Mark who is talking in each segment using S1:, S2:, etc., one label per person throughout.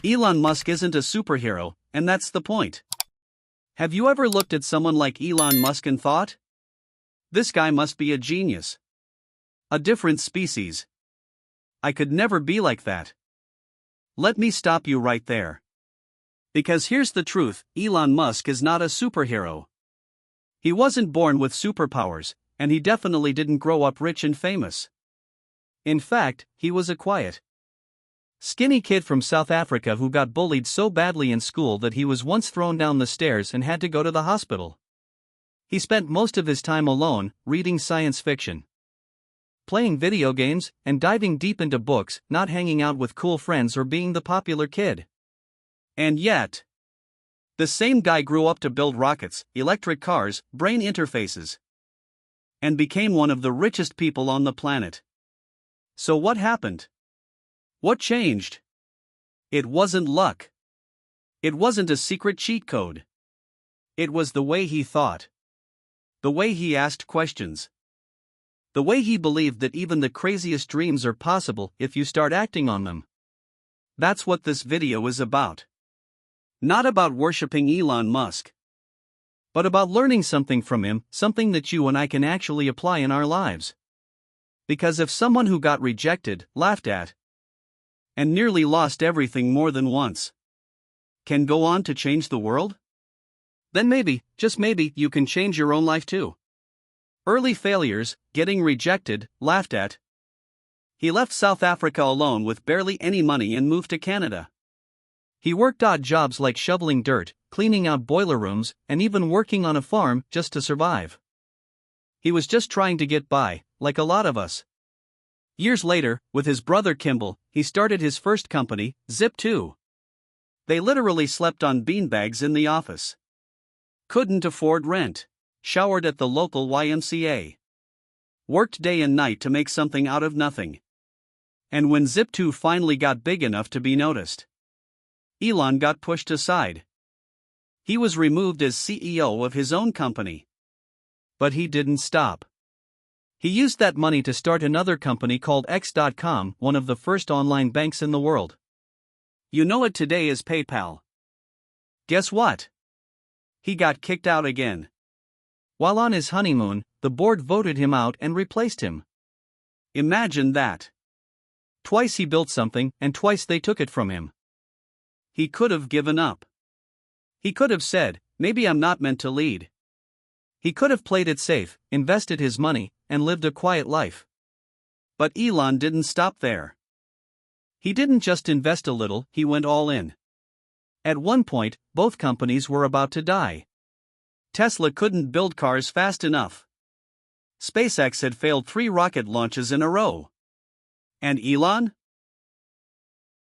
S1: Elon Musk isn't a superhero, and that's the point. Have you ever looked at someone like Elon Musk and thought, this guy must be a genius? A different species. I could never be like that. Let me stop you right there. Because here's the truth, Elon Musk is not a superhero. He wasn't born with superpowers, and he definitely didn't grow up rich and famous. In fact, he was a quiet, skinny kid from South Africa who got bullied so badly in school that he was once thrown down the stairs and had to go to the hospital. He spent most of his time alone, reading science fiction, playing video games, and diving deep into books, not hanging out with cool friends or being the popular kid. And yet, the same guy grew up to build rockets, electric cars, brain interfaces, and became one of the richest people on the planet. So what happened? What changed? It wasn't luck. It wasn't a secret cheat code. It was the way he thought. The way he asked questions. The way he believed that even the craziest dreams are possible if you start acting on them. That's what this video is about. Not about worshipping Elon Musk, but about learning something from him, something that you and I can actually apply in our lives. Because if someone who got rejected, laughed at, and nearly lost everything more than once can go on to change the world, then maybe, just maybe, you can change your own life too. Early failures, getting rejected, laughed at. He left South Africa alone with barely any money and moved to Canada. He worked odd jobs like shoveling dirt, cleaning out boiler rooms, and even working on a farm just to survive. He was just trying to get by, like a lot of us. Years later, with his brother Kimball, he started his first company, Zip2. They literally slept on beanbags in the office. Couldn't afford rent. Showered at the local YMCA. Worked day and night to make something out of nothing. And when Zip2 finally got big enough to be noticed, Elon got pushed aside. He was removed as CEO of his own company. But he didn't stop. He used that money to start another company called X.com, one of the first online banks in the world. You know it today as PayPal. Guess what? He got kicked out again. While on his honeymoon, the board voted him out and replaced him. Imagine that. Twice he built something, and twice they took it from him. He could have given up. He could have said, maybe I'm not meant to lead. He could have played it safe, invested his money, and lived a quiet life. But Elon didn't stop there. He didn't just invest a little, he went all in. At one point, both companies were about to die. Tesla couldn't build cars fast enough. SpaceX had failed 3 rocket launches in a row. And Elon?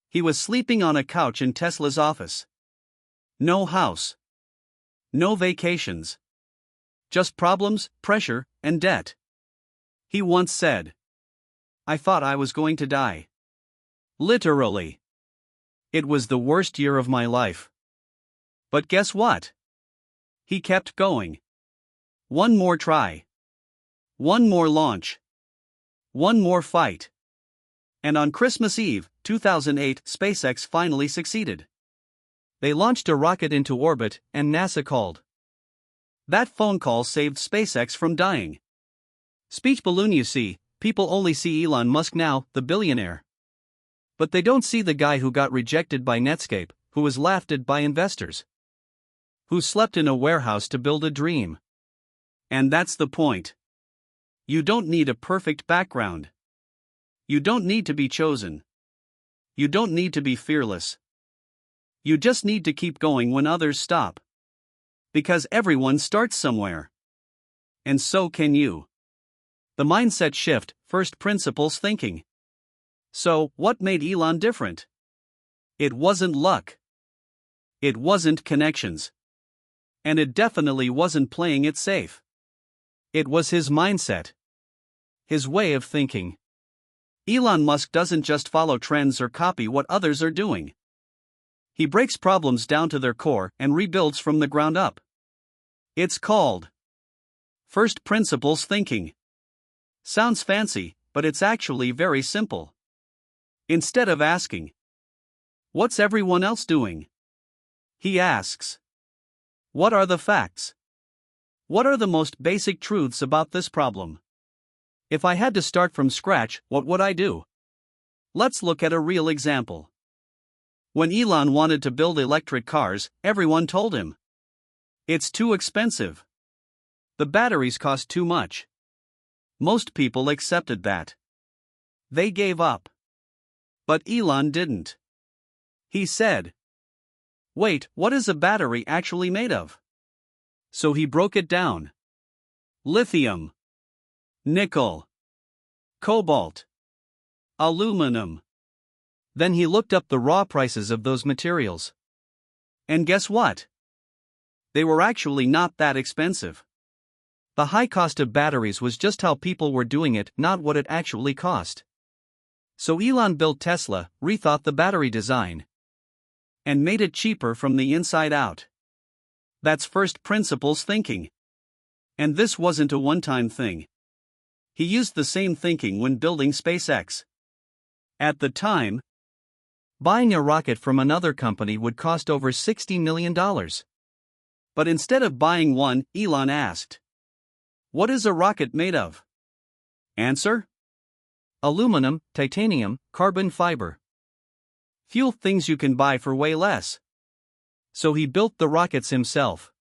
S1: He was sleeping on a couch in Tesla's office. No house. No vacations. Just problems, pressure, and debt. He once said, I thought I was going to die. Literally. It was the worst year of my life. But guess what? He kept going. One more try. One more launch. One more fight. And on Christmas Eve, 2008, SpaceX finally succeeded. They launched a rocket into orbit, and NASA called. That phone call saved SpaceX from dying. Speech balloon. You see, people only see Elon Musk now, the billionaire. But they don't see the guy who got rejected by Netscape, who was laughed at by investors, who slept in a warehouse to build a dream. And that's the point. You don't need a perfect background. You don't need to be chosen. You don't need to be fearless. You just need to keep going when others stop. Because everyone starts somewhere. And so can you. The mindset shift, first principles thinking. So, what made Elon different? It wasn't luck. It wasn't connections. And it definitely wasn't playing it safe. It was his mindset. His way of thinking. Elon Musk doesn't just follow trends or copy what others are doing. He breaks problems down to their core and rebuilds from the ground up. It's called first principles thinking. Sounds fancy, but it's actually very simple. Instead of asking, What's everyone else doing? He asks. What are the facts? What are the most basic truths about this problem? If I had to start from scratch, what would I do? Let's look at a real example. When Elon wanted to build electric cars, everyone told him, it's too expensive. The batteries cost too much. Most people accepted that. They gave up. But Elon didn't. He said, wait, what is a battery actually made of? So he broke it down. Lithium, nickel, cobalt, aluminum. Then he looked up the raw prices of those materials. And guess what? They were actually not that expensive. The high cost of batteries was just how people were doing it, not what it actually cost. So Elon built Tesla, rethought the battery design, and made it cheaper from the inside out. That's first principles thinking. And this wasn't a one-time thing. He used the same thinking when building SpaceX. At the time, buying a rocket from another company would cost over $60 million. But instead of buying one, Elon asked, what is a rocket made of? Answer? Aluminum, titanium, carbon fiber. Few things you can buy for way less. So he built the rockets himself.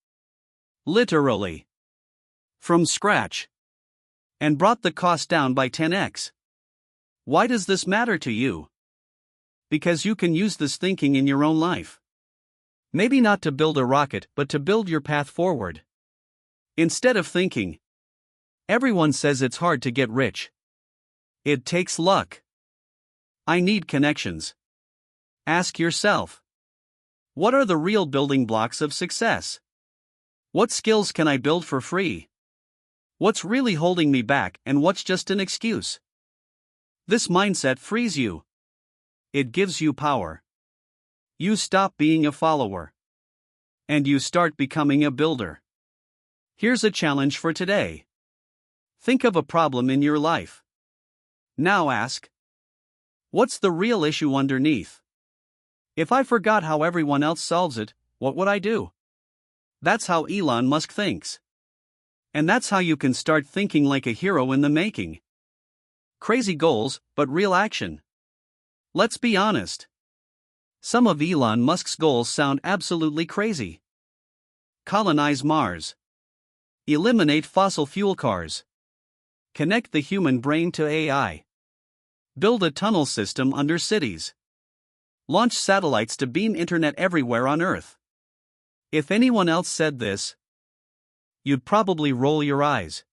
S1: Literally. From scratch. And brought the cost down by 10x. Why does this matter to you? Because you can use this thinking in your own life. Maybe not to build a rocket, but to build your path forward. Instead of thinking, everyone says it's hard to get rich. It takes luck. I need connections. Ask yourself, what are the real building blocks of success? What skills can I build for free? What's really holding me back and what's just an excuse? This mindset frees you. It gives you power. You stop being a follower. And you start becoming a builder. Here's a challenge for today. Think of a problem in your life. Now ask, what's the real issue underneath? If I forgot how everyone else solves it, what would I do? That's how Elon Musk thinks. And that's how you can start thinking like a hero in the making. Crazy goals, but real action. Let's be honest. Some of Elon Musk's goals sound absolutely crazy. Colonize Mars. Eliminate fossil fuel cars. Connect the human brain to AI. Build a tunnel system under cities. Launch satellites to beam internet everywhere on Earth. If anyone else said this, you'd probably roll your eyes.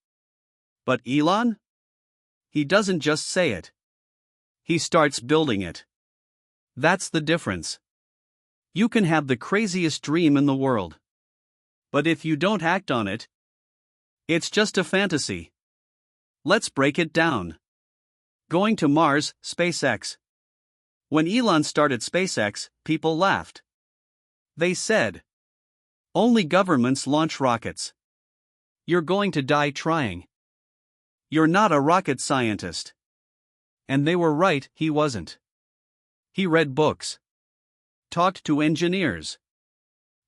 S1: But Elon? He doesn't just say it. He starts building it. That's the difference. You can have the craziest dream in the world. But if you don't act on it, it's just a fantasy. Let's break it down. Going to Mars, SpaceX. When Elon started SpaceX, people laughed. They said, only governments launch rockets. You're going to die trying. You're not a rocket scientist. And they were right, he wasn't. He read books. Talked to engineers.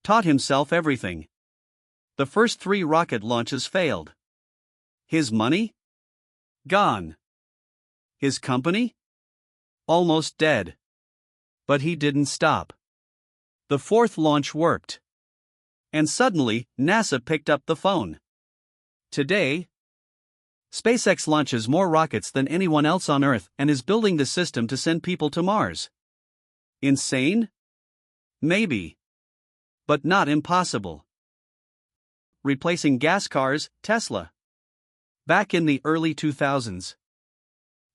S1: Taught himself everything. The first 3 rocket launches failed. His money? Gone. His company? Almost dead. But he didn't stop. The 4th launch worked. And suddenly, NASA picked up the phone. Today, SpaceX launches more rockets than anyone else on Earth and is building the system to send people to Mars. Insane? Maybe. But not impossible. Replacing gas cars, Tesla. Back in the early 2000s,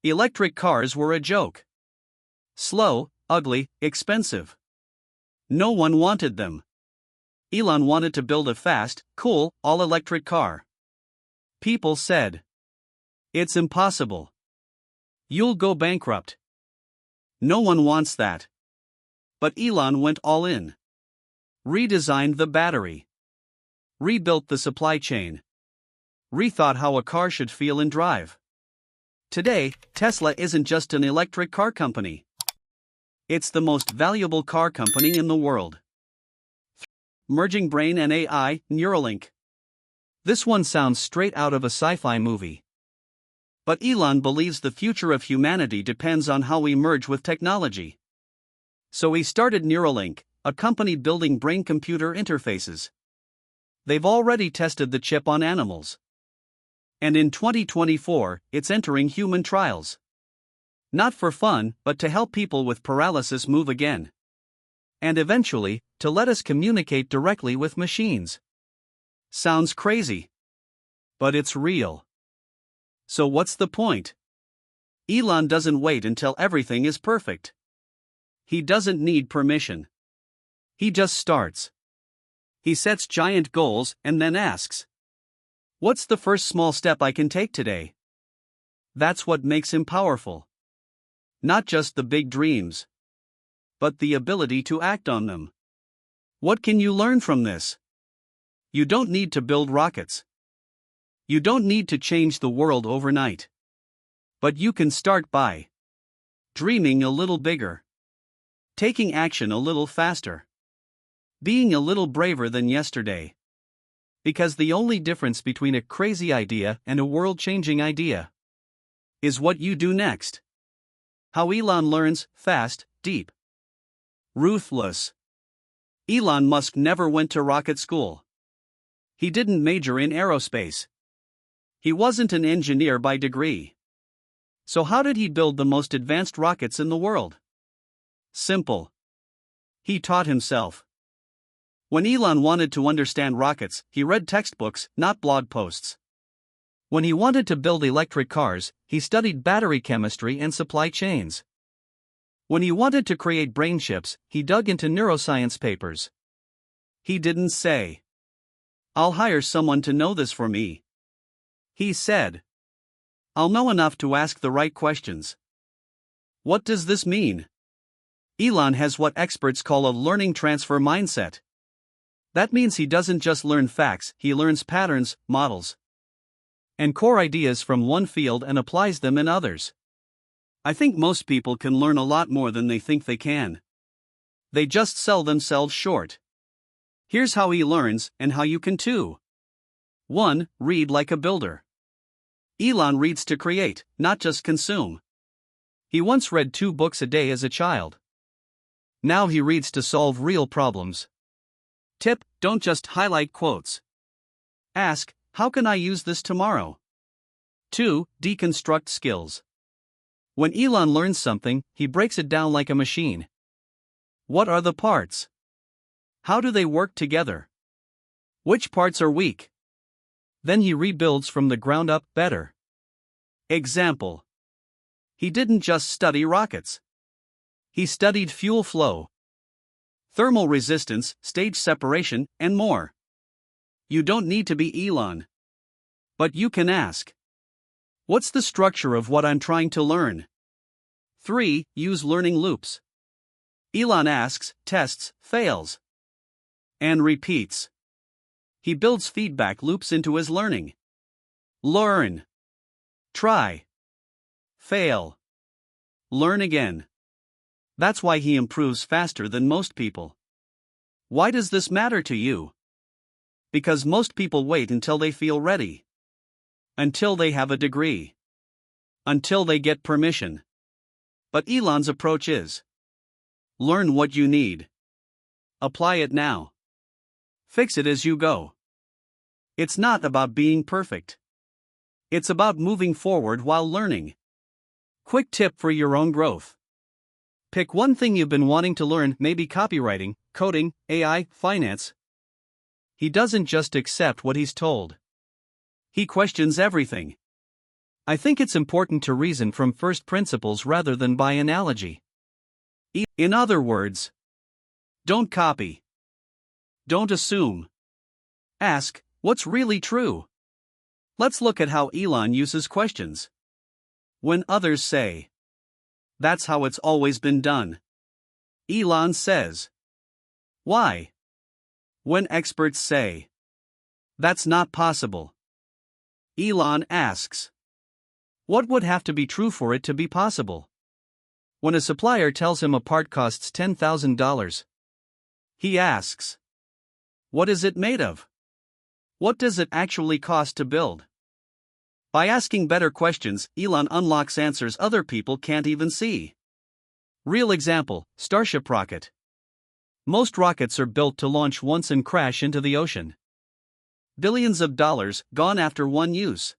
S1: electric cars were a joke. Slow, ugly, expensive. No one wanted them. Elon wanted to build a fast, cool, all-electric car. People said, it's impossible. You'll go bankrupt. No one wants that. But Elon went all in. Redesigned the battery. Rebuilt the supply chain. Rethought how a car should feel and drive. Today, Tesla isn't just an electric car company. It's the most valuable car company in the world. Merging brain and AI, Neuralink. This one sounds straight out of a sci-fi movie. But Elon believes the future of humanity depends on how we merge with technology. So he started Neuralink, a company building brain-computer interfaces. They've already tested the chip on animals. And in 2024, it's entering human trials. Not for fun, but to help people with paralysis move again. And eventually, to let us communicate directly with machines. Sounds crazy. But it's real. So what's the point? Elon doesn't wait until everything is perfect. He doesn't need permission. He just starts. He sets giant goals and then asks, "What's the first small step I can take today?" That's what makes him powerful. Not just the big dreams, but the ability to act on them. What can you learn from this? You don't need to build rockets. You don't need to change the world overnight. But you can start by dreaming a little bigger, taking action a little faster, being a little braver than yesterday. Because the only difference between a crazy idea and a world-changing idea is what you do next. How Elon learns: fast, deep, ruthless. Elon Musk never went to rocket school. He didn't major in aerospace. He wasn't an engineer by degree. So how did he build the most advanced rockets in the world? Simple. He taught himself. When Elon wanted to understand rockets, he read textbooks, not blog posts. When he wanted to build electric cars, he studied battery chemistry and supply chains. When he wanted to create brain chips, he dug into neuroscience papers. He didn't say, "I'll hire someone to know this for me." He said, "I'll know enough to ask the right questions." What does this mean? Elon has what experts call a learning transfer mindset. That means he doesn't just learn facts, he learns patterns, models, and core ideas from one field and applies them in others. I think most people can learn a lot more than they think they can. They just sell themselves short. Here's how he learns, and how you can too. 1. Read like a builder. Elon reads to create, not just consume. He once read 2 books a day as a child. Now he reads to solve real problems. Tip: don't just highlight quotes. Ask, "How can I use this tomorrow?" 2. Deconstruct skills. When Elon learns something, he breaks it down like a machine. What are the parts? How do they work together? Which parts are weak? Then he rebuilds from the ground up better. Example: he didn't just study rockets. He studied fuel flow, thermal resistance, stage separation, and more. You don't need to be Elon. But you can ask, "What's the structure of what I'm trying to learn?" 3. Use learning loops. Elon asks, tests, fails, and repeats. He builds feedback loops into his learning. Learn. Try. Fail. Learn again. That's why he improves faster than most people. Why does this matter to you? Because most people wait until they feel ready. Until they have a degree. Until they get permission. But Elon's approach is: learn what you need. Apply it now. Fix it as you go. It's not about being perfect. It's about moving forward while learning. Quick tip for your own growth. Pick one thing you've been wanting to learn, maybe copywriting, coding, AI, finance. He doesn't just accept what he's told. He questions everything. I think it's important to reason from first principles rather than by analogy. In other words, don't copy. Don't assume. Ask, what's really true? Let's look at how Elon uses questions. When others say, "That's how it's always been done," Elon says, "Why?" When experts say, "That's not possible," Elon asks, "What would have to be true for it to be possible?" When a supplier tells him a part costs $10,000, he asks, what is it made of? What does it actually cost to build? By asking better questions, Elon unlocks answers other people can't even see. Real example, Starship rocket. Most rockets are built to launch once and crash into the ocean. Billions of dollars gone after one use.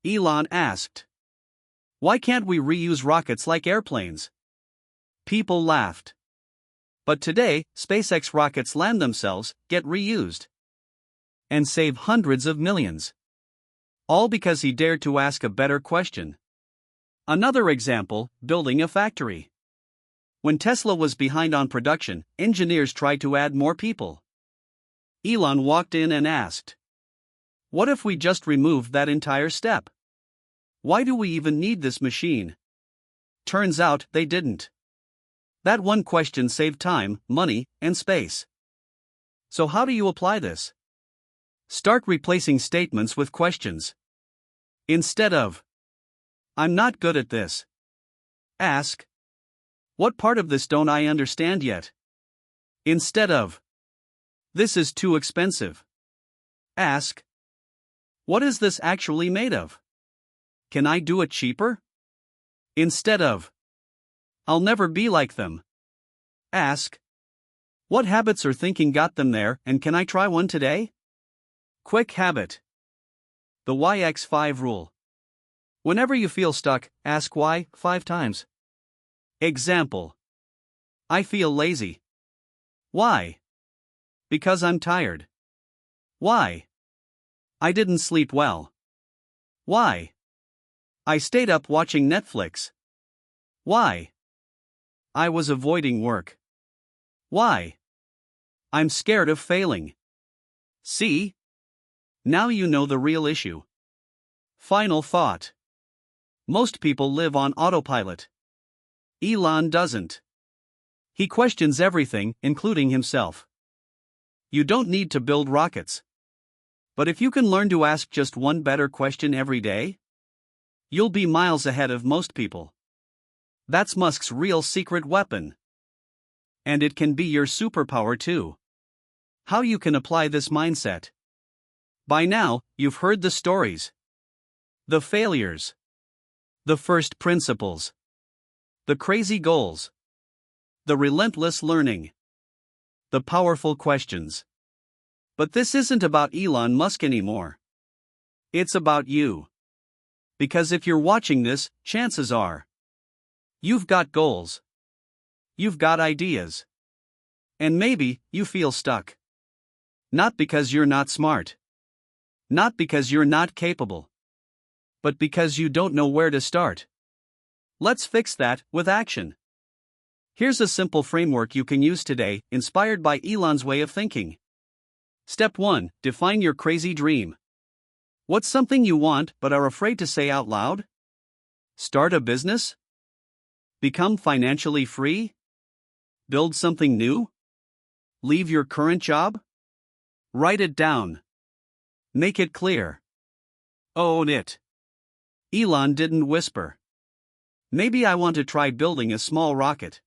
S1: Elon asked, why can't we reuse rockets like airplanes? People laughed. But today, SpaceX rockets land themselves, get reused, and save hundreds of millions. All because he dared to ask a better question. Another example, building a factory. When Tesla was behind on production, engineers tried to add more people. Elon walked in and asked, what if we just removed that entire step? Why do we even need this machine? Turns out they didn't. That one question saved time, money, and space. So how do you apply this? Start replacing statements with questions. Instead of, I'm not good at this, ask, what part of this don't I understand yet? Instead of, this is too expensive, ask, what is this actually made of? Can I do it cheaper? Instead of, I'll never be like them, ask, what habits or thinking got them there, and can I try one today? Quick habit. The YX5 rule. Whenever you feel stuck, ask why 5 times. Example. I feel lazy. Why? Because I'm tired. Why? I didn't sleep well. Why? I stayed up watching Netflix. Why? I was avoiding work. Why? I'm scared of failing. See? Now you know the real issue. Final thought. Most people live on autopilot. Elon doesn't. He questions everything, including himself. You don't need to build rockets. But if you can learn to ask just one better question every day, you'll be miles ahead of most people. That's Musk's real secret weapon. And it can be your superpower too. How you can apply this mindset. By now, you've heard the stories, the failures, the first principles, the crazy goals, the relentless learning, the powerful questions. But this isn't about Elon Musk anymore. It's about you. Because if you're watching this, chances are you've got goals. You've got ideas. And maybe you feel stuck. Not because you're not smart. Not because you're not capable. But because you don't know where to start. Let's fix that with action. Here's a simple framework you can use today, inspired by Elon's way of thinking. Step 1. Define your crazy dream. What's something you want but are afraid to say out loud? Start a business? Become financially free? Build something new? Leave your current job? Write it down. Make it clear. Own it. Elon didn't whisper, maybe I want to try building a small rocket.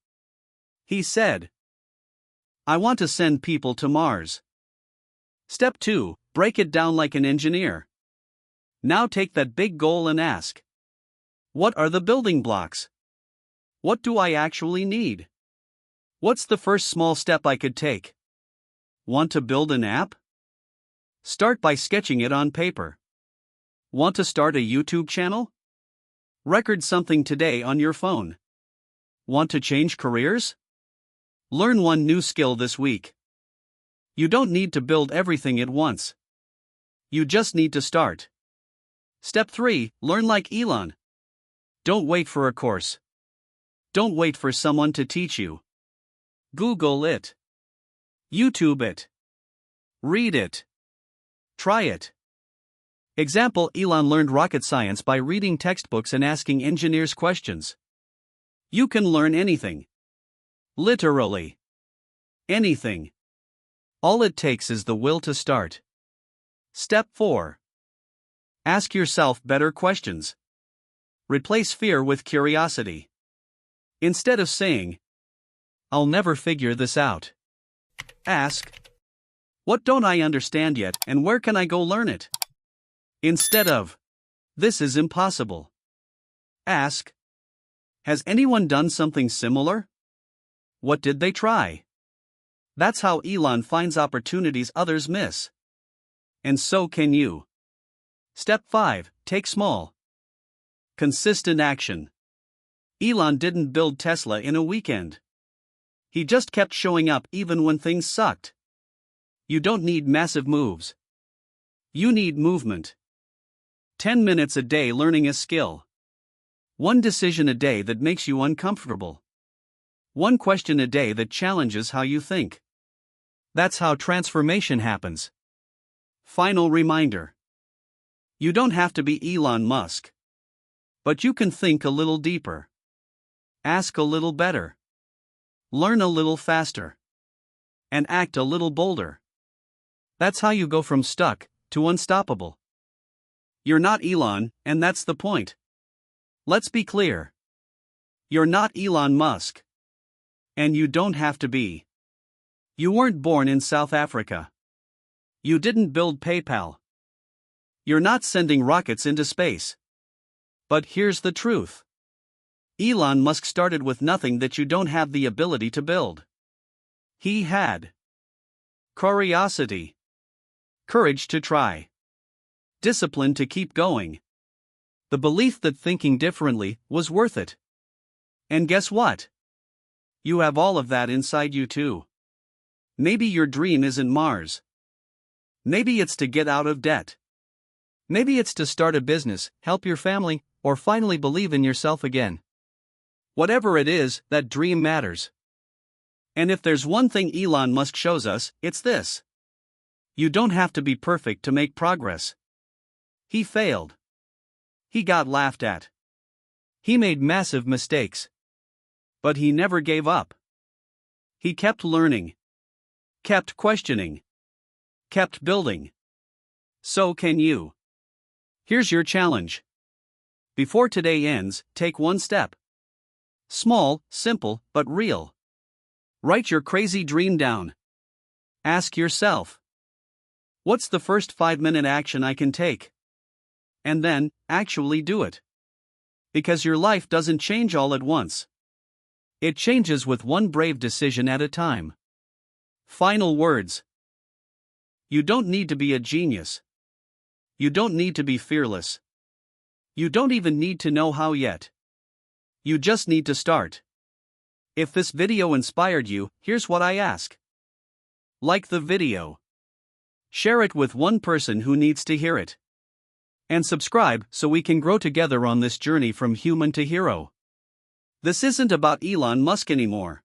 S1: He said, I want to send people to Mars. Step 2. Break it down like an engineer. Now take that big goal and ask, what are the building blocks? What do I actually need? What's the first small step I could take? Want to build an app? Start by sketching it on paper. Want to start a YouTube channel? Record something today on your phone. Want to change careers? Learn one new skill this week. You don't need to build everything at once. You just need to start. Step 3. Learn like Elon. Don't wait for a course. Don't wait for someone to teach you. Google it. YouTube it. Read it. Try it. Example: Elon learned rocket science by reading textbooks and asking engineers questions. You can learn anything. Literally. Anything. All it takes is the will to start. Step 4. Ask yourself better questions. Replace fear with curiosity. Instead of saying, "I'll never figure this out," ask, "What don't I understand yet and where can I go learn it?" Instead of, "This is impossible," ask, "Has anyone done something similar? What did they try?" That's how Elon finds opportunities others miss. And so can you. Step 5. Take small, consistent action. Elon didn't build Tesla in a weekend. He just kept showing up even when things sucked. You don't need massive moves. You need movement. 10 minutes a day learning a skill. One decision a day that makes you uncomfortable. One question a day that challenges how you think. That's how transformation happens. Final reminder. You don't have to be Elon Musk. But you can think a little deeper. Ask a little better. Learn a little faster. And act a little bolder. That's how you go from stuck to unstoppable. You're not Elon, and that's the point. Let's be clear. You're not Elon Musk. And you don't have to be. You weren't born in South Africa. You didn't build PayPal. You're not sending rockets into space. But here's the truth. Elon Musk started with nothing that you don't have the ability to build. He had curiosity, courage to try, discipline to keep going, the belief that thinking differently was worth it. And guess what? You have all of that inside you too. Maybe your dream isn't Mars. Maybe it's to get out of debt. Maybe it's to start a business, help your family, or finally believe in yourself again. Whatever it is, that dream matters. And if there's one thing Elon Musk shows us, it's this. You don't have to be perfect to make progress. He failed. He got laughed at. He made massive mistakes. But he never gave up. He kept learning. Kept questioning. Kept building. So can you. Here's your challenge. Before today ends, take one step. Small, simple, but real. Write your crazy dream down. Ask yourself, what's the first 5-minute action I can take? And then, actually do it. Because your life doesn't change all at once. It changes with one brave decision at a time. Final words. You don't need to be a genius. You don't need to be fearless. You don't even need to know how yet. You just need to start. If this video inspired you, here's what I ask. Like the video. Share it with one person who needs to hear it. And subscribe so we can grow together on this journey from human to hero. This isn't about Elon Musk anymore.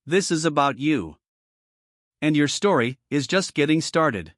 S1: This is about you. And your story is just getting started.